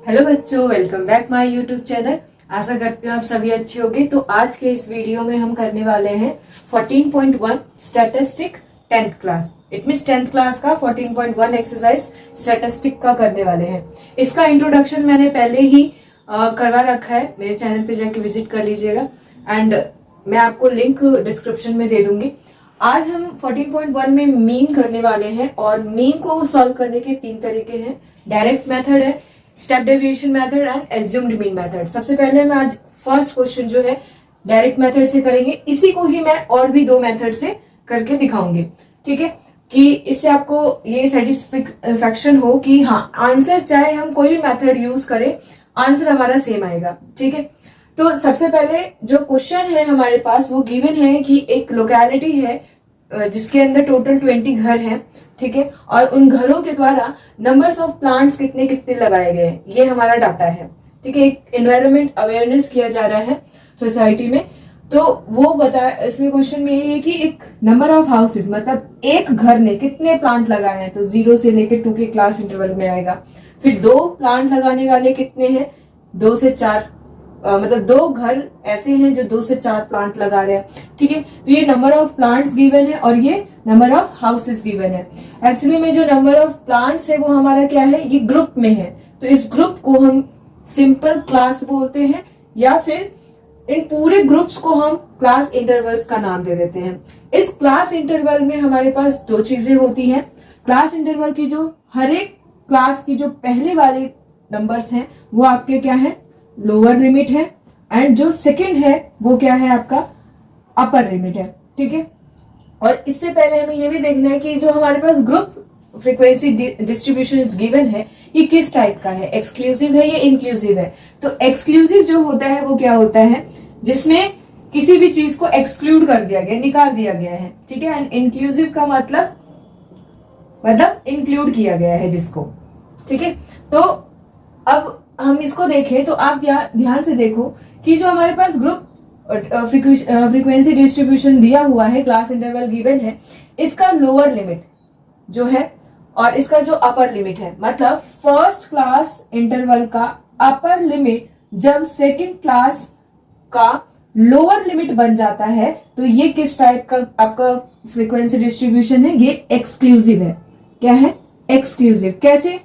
Hello बच्चों, welcome back my YouTube channel. आशा करती हूँ आप सभी अच्छे होंगे। तो आज के इस वीडियो में हम करने वाले हैं 14.1 statistic 10th class. It means 10th class का 14.1 एक्सरसाइज स्टैटिस्टिक का करने वाले हैं। इसका इंट्रोडक्शन मैंने पहले ही करवा रखा है, मेरे चैनल पे जाके विजिट कर लीजिएगा एंड मैं आपको लिंक डिस्क्रिप्शन में दे दूंगी। आज हम 14.1 में मीन करने वाले हैं और मीन को सॉल्व करने के 3 तरीके हैं। डायरेक्ट मेथड है, step deviation method and assumed mean method. सबसे पहले हम आज फर्स्ट क्वेश्चन जो है डायरेक्ट मेथड से करेंगे। इसी को ही मैं और भी 2 मेथड से करके दिखाऊंगी, ठीक है, कि इससे आपको ये सेटिस्फेक्शन हो कि हाँ, आंसर चाहे हम कोई भी मेथड यूज करें, आंसर हमारा सेम आएगा। ठीक है, तो सबसे पहले जो क्वेश्चन है हमारे पास वो गिवन है कि एक लोकेलिटी है जिसके अंदर टोटल 20 घर हैं, ठीक है, और उन घरों के द्वारा नंबर्स ऑफ प्लांट्स कितने कितने लगाए गए हैं, ये हमारा डाटा है। ठीक है, एक एनवायरमेंट अवेयरनेस किया जा रहा है सोसाइटी में। तो वो बता, इसमें क्वेश्चन में यही है कि एक नंबर ऑफ हाउसेस मतलब एक घर ने कितने प्लांट लगाए हैं, तो 0 से लेकर 2 के क्लास इंटरवल में आएगा। फिर 2 प्लांट लगाने वाले कितने हैं, 2 से 4, मतलब 2 घर ऐसे हैं जो 2 से 4 प्लांट लगा रहे हैं। ठीक है, तो ये नंबर ऑफ प्लांट्स गिवन है और ये नंबर ऑफ हाउसेस गिवन है। एक्चुअली में जो नंबर ऑफ प्लांट्स है वो हमारा क्या है, ये ग्रुप में है, तो इस ग्रुप को हम सिंपल क्लास बोलते हैं या फिर इन पूरे ग्रुप्स को हम क्लास इंटरवल्स का नाम दे देते हैं। इस क्लास इंटरवल में हमारे पास 2 चीजें होती हैं। क्लास इंटरवल की जो हर एक क्लास की जो पहले वाले नंबर्स हैं वो आपके क्या है, लोअर लिमिट है, एंड जो सेकंड है वो क्या है, आपका अपर लिमिट है। ठीक है, और इससे पहले हमें ये भी देखना है कि जो हमारे पास ग्रुप फ्रीक्वेंसी डिस्ट्रीब्यूशन गिवन है ये किस टाइप का है, एक्सक्लूसिव है या इंक्लूसिव है। तो एक्सक्लूसिव जो होता है वो क्या होता है, जिसमें किसी भी चीज को एक्सक्लूड कर दिया गया, निकाल दिया गया है। ठीक है, एंड इंक्लूसिव का मतलब इंक्लूड किया गया है जिसको। ठीक है, तो अब हम इसको देखें तो आप ध्यान से देखो कि जो हमारे पास ग्रुप फ्रीक्वेंसी डिस्ट्रीब्यूशन दिया हुआ है, क्लास इंटरवल गिवन है, इसका लोअर लिमिट जो है और इसका जो अपर लिमिट है, मतलब फर्स्ट क्लास इंटरवल का अपर लिमिट जब सेकंड क्लास का लोअर लिमिट बन जाता है तो ये किस टाइप का आपका फ्रीक्वेंसी डिस्ट्रीब्यूशन है, ये एक्सक्लूसिव है। क्या है, एक्सक्लूसिव। कैसे,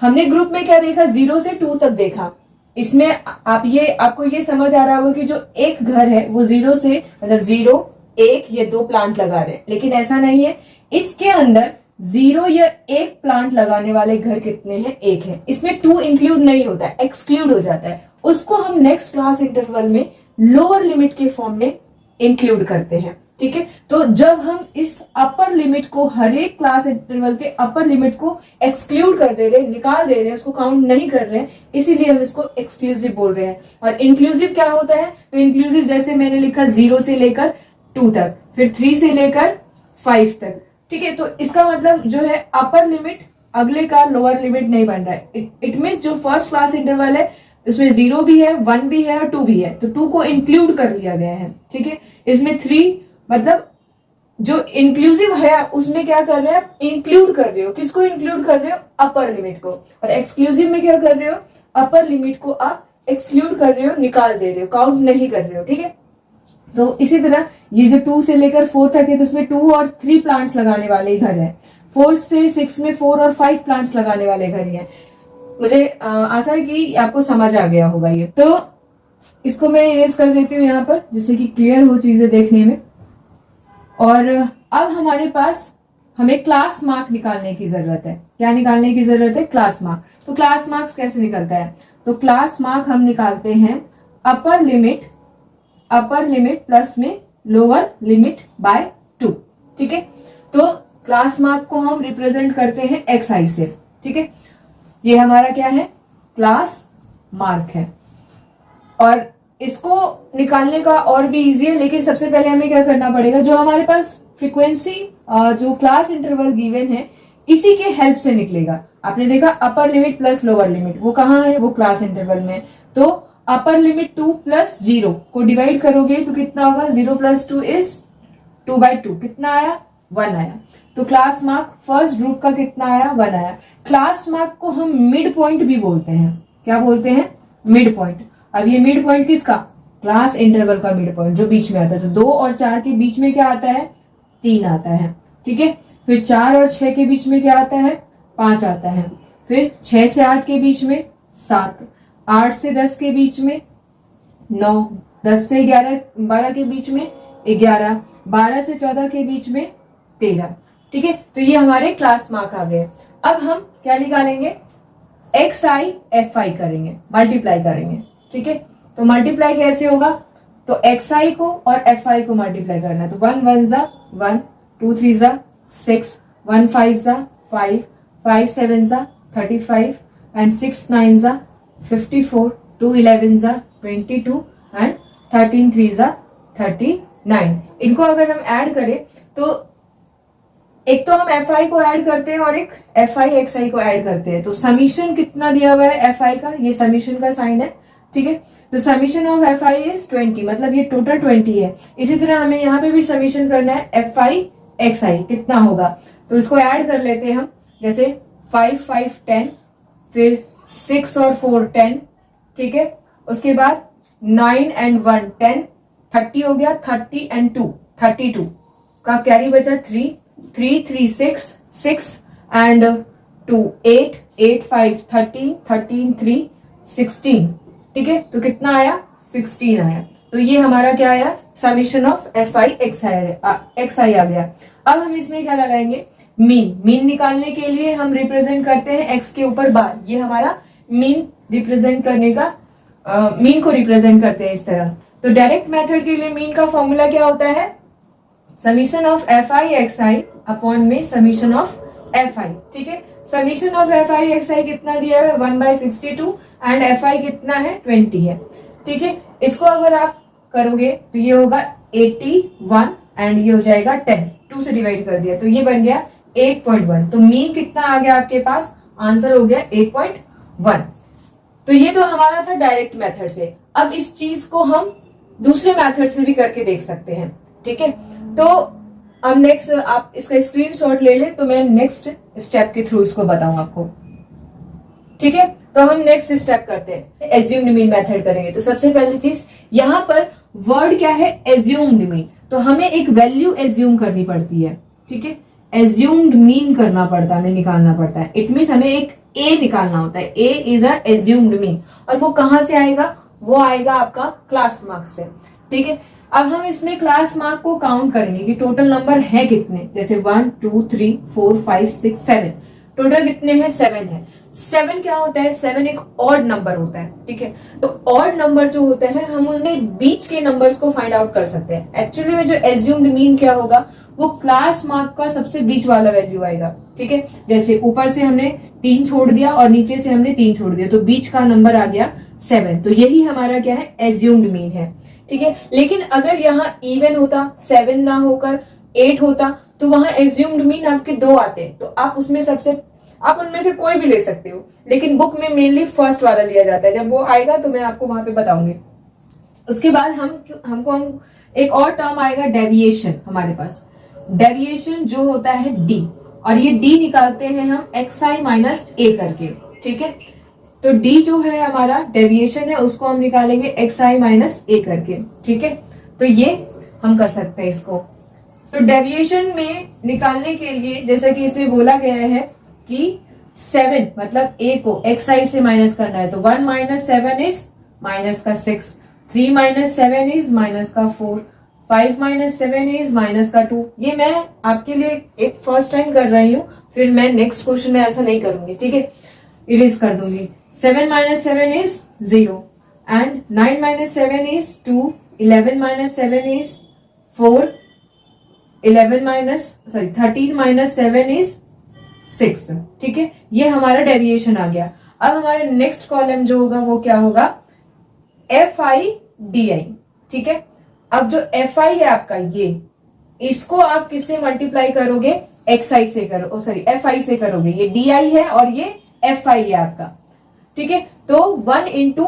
हमने ग्रुप में क्या देखा, 0 से 2 तक देखा। इसमें आपको ये समझ आ रहा होगा कि जो एक घर है वो 0 से मतलब 0, 1 या 2 प्लांट लगा रहे हैं, लेकिन ऐसा नहीं है। इसके अंदर 0 या 1 प्लांट लगाने वाले घर कितने हैं, 1 है। इसमें 2 इंक्लूड नहीं होता है, एक्सक्लूड हो जाता है। उसको हम नेक्स्ट क्लास इंटरवल में लोअर लिमिट के फॉर्म में इंक्लूड करते हैं। ठीक है, तो जब हम इस अपर लिमिट को, हर एक क्लास इंटरवल के अपर लिमिट को एक्सक्लूड कर दे रहे हैं, निकाल दे रहे हैं, उसको काउंट नहीं कर रहे हैं, इसीलिए हम इसको एक्सक्लूसिव बोल रहे हैं। और इंक्लूसिव क्या होता है, तो इंक्लूसिव जैसे मैंने लिखा 0 से लेकर 2 तक, फिर 3 से लेकर 5 तक। ठीक है, तो इसका मतलब जो है अपर लिमिट अगले का लोअर लिमिट नहीं बन रहा है। इट मीन्स जो फर्स्ट क्लास इंटरवल है उसमें 0 भी है, 1 भी है और 2 भी है, तो 2 को इंक्लूड कर लिया गया है। ठीक है, इसमें 3 मतलब जो इंक्लूसिव है उसमें क्या कर रहे हैं आप, इंक्लूड कर रहे हो। किसको इंक्लूड कर रहे हो, अपर लिमिट को। और एक्सक्लूसिव में क्या कर रहे हो, अपर लिमिट को आप एक्सक्लूड कर रहे हो, निकाल दे रहे हो, काउंट नहीं कर रहे हो। ठीक है, तो इसी तरह ये जो 2 से लेकर 4 तक है तो उसमें 2 और 3 प्लांट्स लगाने वाले घर हैं। 4 से 6 में 4 और 5 प्लांट्स लगाने वाले घर ही हैं। मुझे आशा है कि आपको समझ आ गया होगा ये। तो इसको मैं इरेज कर देती हूँ यहाँ पर, जिससे कि क्लियर हो चीजें देखने में। और अब हमारे पास हमें क्लास मार्क निकालने की जरूरत है। क्या निकालने की जरूरत है, क्लास मार्क। तो क्लास मार्क्स कैसे निकलता है, तो क्लास मार्क हम निकालते हैं अपर लिमिट प्लस में लोअर लिमिट बाय 2। ठीक है, तो क्लास मार्क को हम रिप्रेजेंट करते हैं xi से। ठीक है, ये हमारा क्या है, क्लास मार्क है। और इसको निकालने का और भी इजी है, लेकिन सबसे पहले हमें क्या करना पड़ेगा, जो हमारे पास फ्रीक्वेंसी जो क्लास इंटरवल गिवन है इसी के हेल्प से निकलेगा। आपने देखा upper limit plus lower limit, वो कहाँ है, वो क्लास इंटरवल में। तो अपर लिमिट 2 प्लस 0 को डिवाइड करोगे तो कितना होगा, 0 प्लस 2 इज 2/2, कितना आया, 1 आया। तो क्लास मार्क फर्स्ट ग्रुप का कितना आया, 1 आया। क्लास मार्क को हम मिड पॉइंट भी बोलते हैं। क्या बोलते हैं, मिड पॉइंट। अब ये मिड पॉइंट किसका, क्लास इंटरवल का मिड पॉइंट जो बीच में आता है। तो 2 और 4 के बीच में क्या आता है, 3 आता है, ठीक है। फिर 4 और 6 के बीच में क्या आता है, 5 आता है। फिर 6 से 8 के बीच में 7, 8 से 10 के बीच में 9, 10 से 12 के बीच में 11, 12 से 14 के बीच में 13, ठीक है। तो ये हमारे क्लास मार्क आ गए। अब हम क्या निकालेंगे, एक्स आई एफ आई करेंगे, मल्टीप्लाई करेंगे, ठीक है। तो मल्टीप्लाई कैसे होगा, तो एक्स आई को और एफ आई को मल्टीप्लाई करना है। तो 1 1 जा 1, 2 3 जा 6, 1 5 जा 5, 5 7 जा 35 एंड 6 9 जा 54, 2 11 जा 22 एंड 13 3 जा 39। इनको अगर हम ऐड करें तो एक तो हम एफ आई को ऐड करते हैं और एक एफ आई एक्स आई को ऐड करते हैं। तो समीशन कितना दिया हुआ है एफ आई का, ये समीशन का साइन है, ठीक है। तो summation of F I is 20, मतलब ये टोटल 20 है। इसी तरह हमें यहाँ पे भी समीशन करना है एफ आई एक्स आई कितना होगा, तो इसको ऐड कर लेते हैं हम। जैसे 5 5 10, फिर 6 और 4 10, ठीक है। उसके बाद 9 एंड 1 10, 30 हो गया, 30 एंड 2 32 का कैरी बचा 3 3 3 6 6 एंड 2 8 8 5 13 13 3 16, ठीक है। तो कितना आया, 16 आया। तो ये हमारा क्या आया, summation of F I X I आ गया। अब हम इसमें क्या लगाएंगे, मीन निकालने के लिए हम रिप्रेजेंट करते हैं एक्स के ऊपर बार। ये हमारा मीन रिप्रेजेंट करने का, मीन को रिप्रेजेंट करते हैं इस तरह। तो डायरेक्ट मेथड के लिए मीन का फॉर्मूला क्या होता है, summation of F I X I upon में समीशन ऑफ एफ आई, ठीक है। Summation of F I X I कितना दिया है, 1/62 एंड एफ आई कितना है, 20 है, ठीक है। इसको अगर आप करोगे तो ये होगा 81 एंड ये हो जाएगा 10, 2 से डिवाइड कर दिया तो ये बन गया 8.1। तो मीन कितना आ गया आपके पास, आंसर हो गया 8.1। तो ये तो हमारा था डायरेक्ट मेथड से। अब इस चीज को हम दूसरे मेथड से भी करके देख सकते हैं, ठीक है। तो अब नेक्स्ट आप इसका स्क्रीनशॉट ले ले तो मैं नेक्स्ट स्टेप के थ्रू इसको बताऊं आपको, ठीक है। तो हम नेक्स्ट स्टेप करते हैं, एज्यूम्ड मीन मेथड करेंगे। तो सबसे पहली चीज यहाँ पर वर्ड क्या है, एज्यूम्ड मीन। तो हमें एक वैल्यू एज्यूम करनी पड़ती है, ठीक है। एज्यूम्ड मीन करना पड़ता है, हमें निकालना पड़ता है। इट मीन्स हमें एक ए निकालना होता है, ए इज अ एज्यूम्ड मीन। और वो कहां से आएगा, वो आएगा आपका क्लास मार्क से, ठीक है। अब हम इसमें क्लास मार्क को काउंट करेंगे कि टोटल नंबर है कितने, जैसे 1 2 3 4 5 6 7, टोटल कितने हैं, 7 है। 7 क्या होता है, 7 एक ऑड नंबर होता है, ठीक है। तो ऑड नंबर जो होते हैं हम उन्हें बीच के नंबर्स को फाइंड आउट कर सकते हैं। एक्चुअली में जो एज्यूम्ड मीन क्या होगा, वो क्लास मार्क का सबसे बीच वाला वैल्यू आएगा, ठीक है। जैसे ऊपर से हमने 3 छोड़ दिया और नीचे से हमने 3 छोड़ दिया तो बीच का नंबर आ गया 7। तो यही हमारा क्या है, एज्यूम्ड मीन है, ठीक है। लेकिन अगर यहाँ इवन होता, 7 ना होकर 8 होता, तो वहां एज्यूम्ड मीन आपके 2 आते, तो आप उनमें से कोई भी ले सकते हो। लेकिन बुक में मेनली फर्स्ट वाला लिया जाता है, जब वो आएगा तो मैं आपको वहां पे बताऊंगी। उसके बाद हमको एक और टर्म आएगा डेविएशन हमारे पास। डेविएशन जो होता है डी, और ये डी निकालते हैं हम एक्स आई माइनस ए करके, ठीक है। तो डी जो है हमारा डेविएशन है, उसको हम निकालेंगे एक्स आई माइनस ए करके, ठीक है। तो ये हम कर सकते हैं इसको। तो डेविएशन में निकालने के लिए जैसा कि इसमें बोला गया है कि 7 मतलब ए को एक्स आई से माइनस करना है, तो 1 माइनस 7 इज माइनस का 6, 3 माइनस 7 इज माइनस का 4, 5 माइनस 7 इज माइनस का 2। ये मैं आपके लिए एक फर्स्ट टाइम कर रही हूँ, फिर मैं नेक्स्ट क्वेश्चन में ऐसा नहीं करूंगी, ठीक है, इरेज कर दूंगी। 7 minus 7 is 0 and 9 minus 7 is 2, 11 minus 7 is 4, 13 minus 7 is 6, ठीक है। ये हमारा डेविएशन आ गया। अब हमारे नेक्स्ट कॉलम जो होगा वो क्या होगा, एफ आई डी आई, ठीक है। अब जो एफ आई है आपका, ये इसको आप किससे मल्टीप्लाई करोगे, एक्स आई से करो, सॉरी एफ आई से करोगे। ये डी आई है और ये एफ आई है आपका, ठीक है। तो 1 इंटू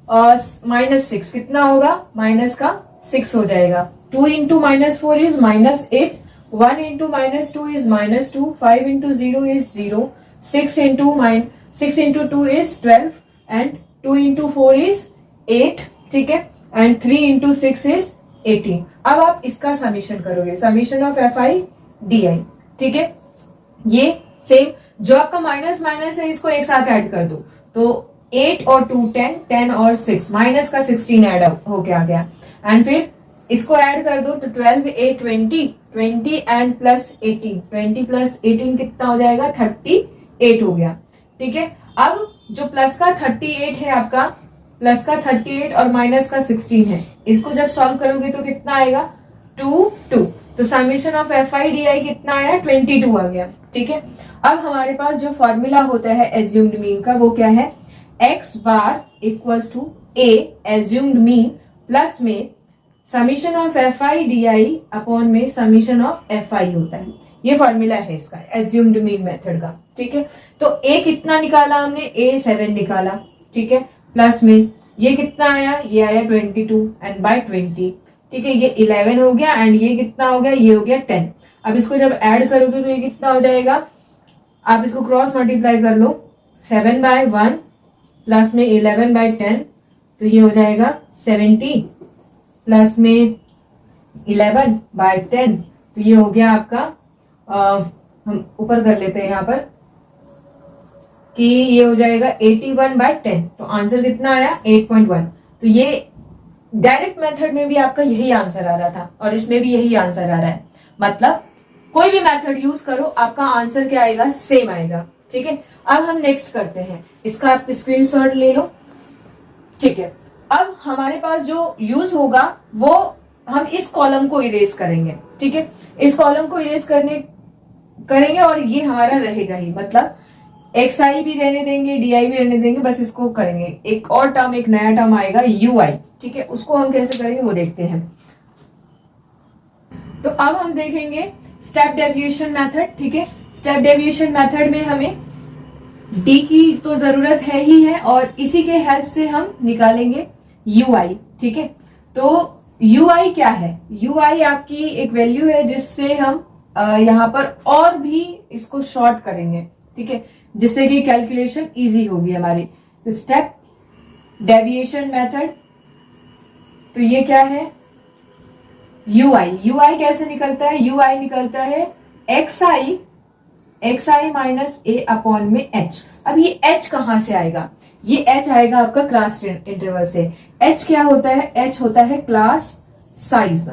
-6 कितना होगा, माइनस का 6 हो जाएगा। 2 into -4 is -8, 1 into -2 is -2, 5 into 0 is 0, 6 into 2 is 12 and 2 into 4 is 8, ठीक है, and 3 into 6 is 18। अब आप इसका समीशन करोगे, summation of F I D आई, ठीक है। ये सेम जो आपका माइनस माइनस है इसको एक साथ ऐड कर दो, तो 8 और 2 10, 10 और 6 माइनस का 16 ऐड हो गया एंड फिर इसको ऐड कर दो तो 12 8 20, 20 एंड प्लस 18, 20 प्लस 18 कितना हो जाएगा 38 हो गया, ठीक है। अब जो प्लस का 38 है आपका, प्लस का 38 और माइनस का 16 है, इसको जब सॉल्व करोगे तो कितना आएगा 2 2, तो summation of F I D आई कितना आया 22 आ गया, ठीक है। अब हमारे पास जो फॉर्मूला होता है एज्यूम्ड मीन का वो क्या है, X bar equals to A assumed mean plus में summation of F I D I upon में समीशन ऑफ एफ आई होता है। ये फॉर्मूला है इसका एज्यूम्ड मीन मेथड का, ठीक है। तो ए कितना निकाला हमने, ए 7 निकाला, ठीक है, प्लस में ये कितना आया, ये आया 22 एंड बाय 20, ठीक है, ये 11 हो गया एंड ये कितना हो गया, ये हो गया 10। अब इसको जब ऐड करोगे तो ये कितना हो जाएगा, आप इसको क्रॉस मल्टीप्लाई कर लो, 7/1 प्लस में 11/10, तो ये हो जाएगा 70 प्लस में 11/10, तो ये हो गया आपका हम ऊपर कर लेते हैं यहाँ पर कि ये हो जाएगा 81/10, तो आंसर कितना आया 8.1। तो ये डायरेक्ट मेथड में भी आपका यही आंसर आ रहा था और इसमें भी यही आंसर आ रहा है, मतलब कोई भी मेथड यूज करो आपका आंसर क्या आएगा, सेम आएगा, ठीक है। अब हम नेक्स्ट करते हैं, इसका आप स्क्रीनशॉट ले लो, ठीक है। अब हमारे पास जो यूज होगा वो हम इस कॉलम को इरेज करेंगे, ठीक है, इस कॉलम को इरेज करेंगे और ये हमारा रहेगा ही, मतलब एक्स आई भी रहने देंगे, डी आई भी रहने देंगे, बस इसको करेंगे। एक और टर्म, एक नया टर्म आएगा यू आई, ठीक है, उसको हम कैसे करेंगे वो देखते हैं। तो अब हम देखेंगे स्टेप डेविएशन मेथड, ठीक है। स्टेप डेविएशन मेथड में हमें डी की तो जरूरत है ही है और इसी के हेल्प से हम निकालेंगे यू आई, ठीक है। तो यू आई क्या है, यू आई आपकी एक वैल्यू है जिससे हम यहाँ पर और भी इसको शॉर्ट करेंगे, ठीक है, जिससे कि कैलकुलेशन इजी होगी हमारी। स्टेप डेविएशन मेथड, तो ये क्या है यू आई कैसे निकलता है, यू आई निकलता है एक्स आई माइनस ए अपॉन में एच। अब ये एच कहां से आएगा, ये एच आएगा आपका क्लास इंटरवल से। एच क्या होता है, एच होता है क्लास साइज,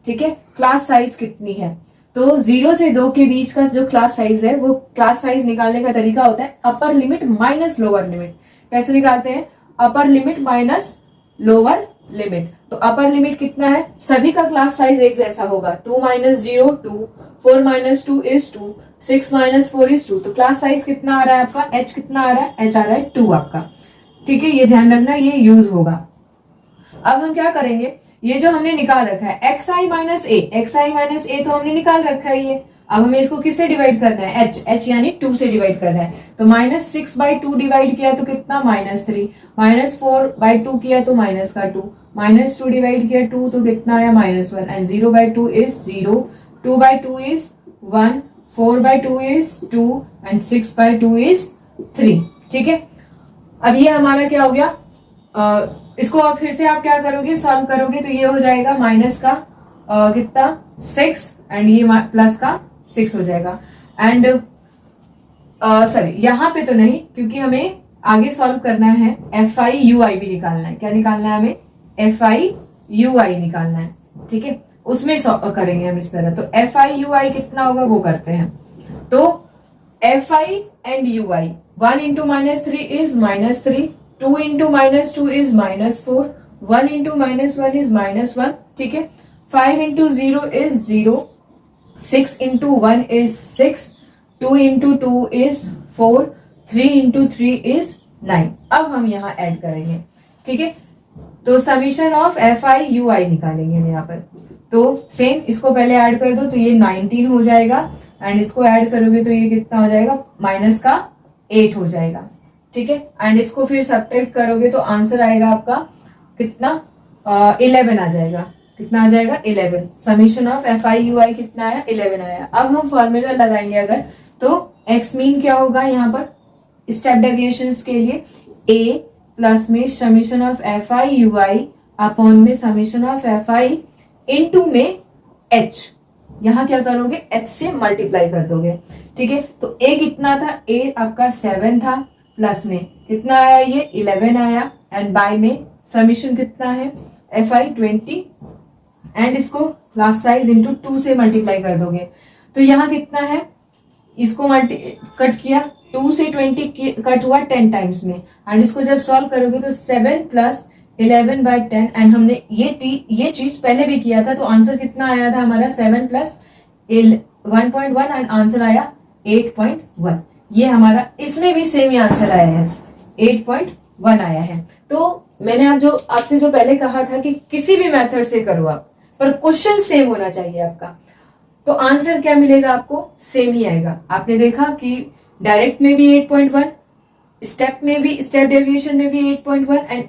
ठीक है। क्लास साइज कितनी है, तो 0 से 2 के बीच का जो क्लास साइज है वो क्लास साइज निकालने का तरीका होता है upper limit minus lower limit. कैसे निकालते हैं, upper limit minus lower limit. तो अपर लिमिट कितना है, सभी का क्लास साइज एक जैसा होगा, 2 - 0 2, 4 - 2 is 2, 6 - 4 is 2। तो क्लास साइज कितना आ रहा है आपका, एच कितना आ रहा है, एच आ रहा है 2 आपका, ठीक है। ये ध्यान रखना, ये यूज होगा। अब हम क्या करेंगे, ये जो हमने निकाल रखा है एक्स आई माइनस ए तो हमने निकाल रखा है ये। अब हमें इसको किससे डिवाइड करना है, एच यानी 2 से डिवाइड करना है। तो -6/2 डिवाइड किया तो कितना -3, -4/2 किया तो माइनस का 2, -2 डिवाइड किया 2 तो कितना आया -1 and 0/2 is 0, 2/2 is 1, 4/2 is 2 and 6/2 is 3, ठीक है। अब ये हमारा क्या हो गया, इसको अब फिर से आप क्या करोगे, सॉल्व करोगे तो ये हो जाएगा माइनस का कितना 6 एंड ये प्लस का 6 हो जाएगा। एंड सॉरी यहाँ पे तो नहीं, क्योंकि हमें आगे सॉल्व करना है एफ आई यू आई भी निकालना है। क्या निकालना है हमें, एफ आई यू आई निकालना है, ठीक है, उसमें करेंगे हम इस तरह। तो एफ आई यू आई कितना होगा वो करते हैं। तो F I and you I, 1 into -3 is -3, 2 into -2 is -4, 1 into -1 is -1, ठीक है। 5 into 0 is 0, 6 into 1 is 6, 2 into 2 is 4, 3 into 3 is 9। अब हम यहाँ ऐड करेंगे, ठीक है। तो summation of F I U I निकालेंगे हम यहाँ पर। तो सेम इसको पहले ऐड कर दो तो ये 19 हो जाएगा एंड इसको ऐड करोगे तो ये कितना हो जाएगा, माइनस का 8 हो जाएगा, ठीक है। एंड इसको फिर सब्ट्रैक्ट करोगे तो आंसर आएगा आपका कितना 11 आ जाएगा, कितना आ जाएगा 11। Summation of F I U I कितना आया 11 आया। अब हम फॉर्मूला लगाएंगे अगर, तो एक्स मीन क्या होगा यहाँ पर स्टेप डेविएशन के लिए, ए प्लस में summation of F I U I upon में summation of F I into में एच, यहाँ क्या करोगे एच से मल्टीप्लाई कर दोगे। ठीक है, तो ए कितना था, ए आपका 7 था, प्लस में कितना आया ये 11 आया, एंड बाय में समीशन कितना है एफ आई 20, एंड इसको लास्ट साइज इंटू 2 से मल्टीप्लाई कर दोगे। तो यहाँ कितना है, इसको कट किया 2 से 20 कट हुआ 10 टाइम्स में, एंड इसको जब सॉल्व करोगे तो 7 प्लस 11 बाई 10, एंड हमने ये चीज पहले भी किया था, तो आंसर कितना आया था हमारा 7 प्लस 1.1 एंड आंसर आया 8.1। ये हमारा इसमें भी सेम ही आंसर आया है 8.1 आया है। तो मैंने आपसे जो पहले कहा था कि किसी भी मेथड से करो आप, पर क्वेश्चन सेम होना चाहिए आपका, तो आंसर क्या मिलेगा आपको सेम ही आएगा। आपने देखा कि डायरेक्ट में भी 8.1, स्टेप में भी, स्टेप डेविएशन में भी 8.1 एंड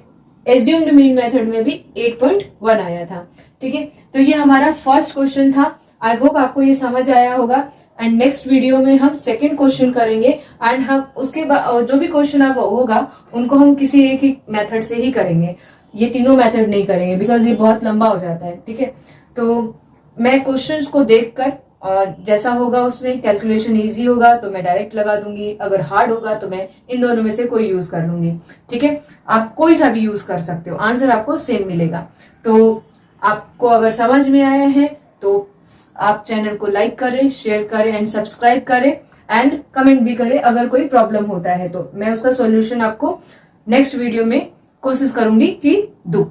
एज्यूम्ड मीन मेथड में भी 8.1 आया था। ठीक है, तो ये हमारा फर्स्ट क्वेश्चन था। आई होप आपको ये समझ आया होगा, एंड नेक्स्ट वीडियो में हम सेकंड क्वेश्चन करेंगे, एंड हम उसके बाद जो भी क्वेश्चन आप होगा उनको हम किसी एक ही मेथड से ही करेंगे, ये तीनों मेथड नहीं करेंगे बिकॉज ये बहुत लंबा हो जाता है। ठीक है, तो मैं क्वेश्चंस को देखकर और जैसा होगा उसमें कैलकुलेशन इजी होगा तो मैं डायरेक्ट लगा दूंगी, अगर हार्ड होगा तो मैं इन दोनों में से कोई यूज कर लूंगी। ठीक है, आप कोई सा भी यूज कर सकते हो, आंसर आपको सेम मिलेगा। तो आपको अगर समझ में आया है तो आप चैनल को लाइक करें, शेयर करें एंड सब्सक्राइब करें, एंड कमेंट भी करें अगर कोई प्रॉब्लम होता है तो मैं उसका सॉल्यूशन आपको नेक्स्ट वीडियो में कोशिश करूंगी कि दूं।